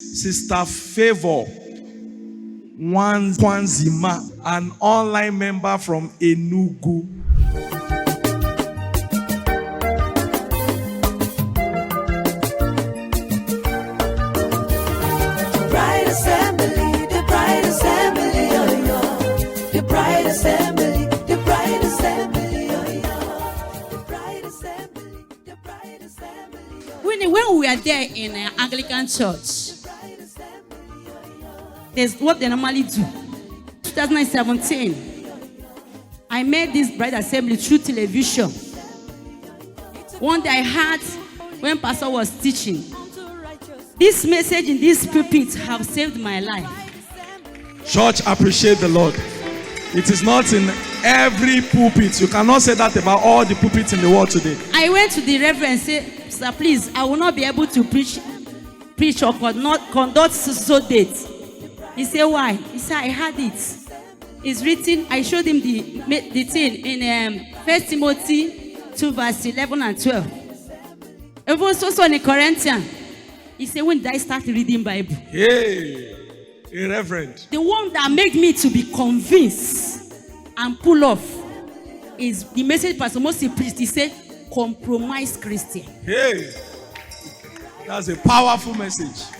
Sister FAVOUR NKWAZIMA, an online member from Enugu. Bride assembly, the bride assembly, oh yeah. The bride assembly, the bride assembly, oh yeah. The bride assembly, the bride assembly. When we were there in an Anglican church, there's what they normally do. 2017, I met this bride assembly through television. One day I heard when Pastor was teaching, this message in this pulpit have saved my life. Church, appreciate the Lord. It is not in every pulpit. You cannot say that about all the pulpits in the world today. I went to the reverend and said, sir, please, I will not be able to preach or conduct so date. He said, why? He said, I had it. It's written, I showed him the thing in 1 Timothy 2 verse 11 and 12. It was also in Corinthians. He said, when did I start reading Bible? Hey, a reverend. The one that made me to be convinced and pull off is the message Pastor Moses preached. He said, compromise Christian. Hey, that's a powerful message.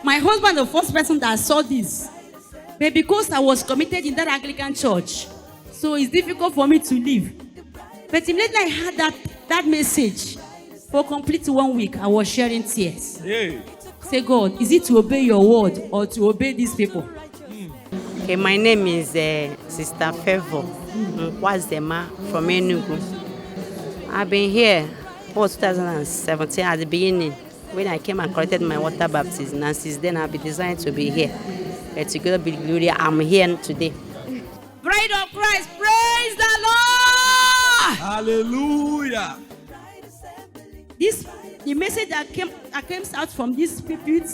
My husband, the first person that saw this, but because I was committed in that Anglican church, so it's difficult for me to leave. But immediately I heard that message, for complete 1 week, I was sharing tears. Hey. Say, God, is it to obey your word or to obey these people? Okay, my name is Sister FAVOUR NKWAZIMA from Enugu. I've been here for 2017 at the beginning when I came and corrected my water baptism, and since then I've been designed to be here. To God be the glory, I'm here today. Bride of Christ, praise the Lord! Hallelujah! The message that came out from this pulpit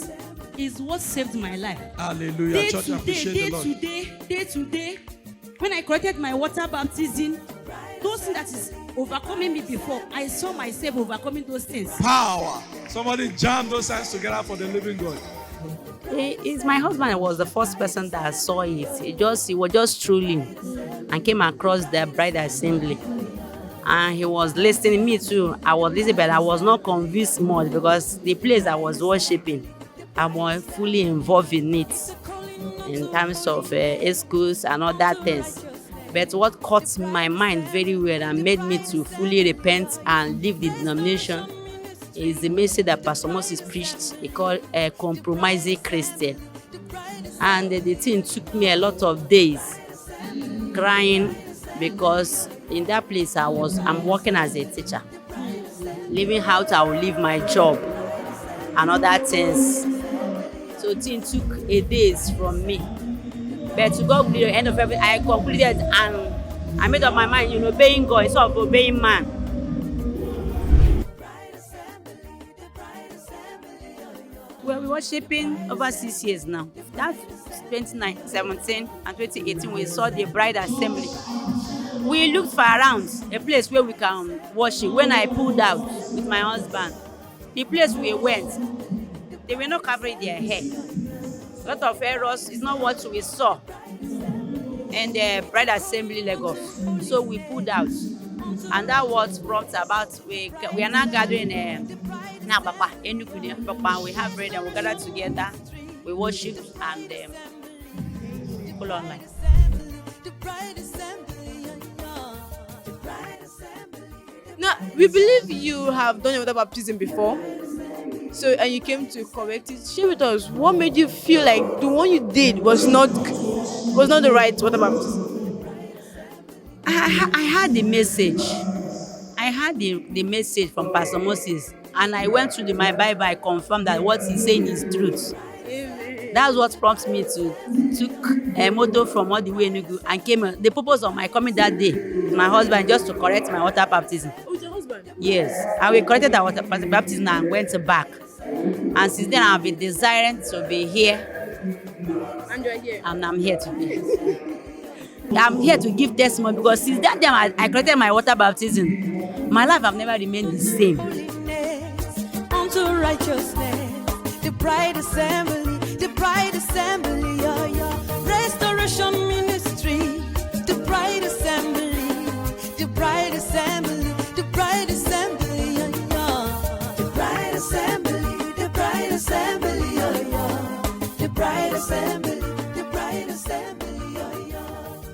is what saved my life. Hallelujah. Day Church, to appreciate day, the Lord. day to day, when I corrected my water baptism, those things that is overcoming me before, I saw myself overcoming those things. Power. Somebody jam those hands together for the living God. It's my husband was the first person that saw it. He was just strolling and came across the bride assembly. And he was listening. Me too. I was listening, but I was not convinced much because the place I was worshiping, I was fully involved in it in terms of schools and other things. But what caught my mind very well and made me to fully repent and leave the denomination is the message that Pastor Moses preached. He called a compromising Christian. And the thing took me a lot of days crying because in that place I'm working as a teacher. Leaving out, I will leave my job and other things. So the thing took a days from me. But to God, the end of everything, I concluded and I made up my mind, obeying God instead of obeying man. Well, we were worshiping over 6 years now. That's 2017 and 2018. We saw the bride assembly. We looked for around a place where we can worship. When I pulled out with my husband, the place we went, they were not covering their hair. A lot of errors is not what we saw in the bride assembly Lagos. So we pulled out, and that was brought about. We are now gathering APAPA, APAPA. We have bread and we gather together. We worship and people online. Now, we believe you have done your water baptism before. So, and you came to correct it. Share with us, what made you feel like the one you did was not the right water baptism? I had the message. I had the message from Pastor Moses, and I went through my Bible. I confirmed that what he's saying is truth. Amen. That's what prompted me to took a motor from all the way Enugu and came. The purpose of my coming that day, my husband, just to correct my water baptism. Oh, it's your husband? Yes, and we corrected our water baptism and went back. And since then, I've been desiring to be here. And you're here. And I'm here today. I'm here to give testimony because since that time I corrected my water baptism, my life have never remained the same. Unto righteousness, the bride assembly. assembly.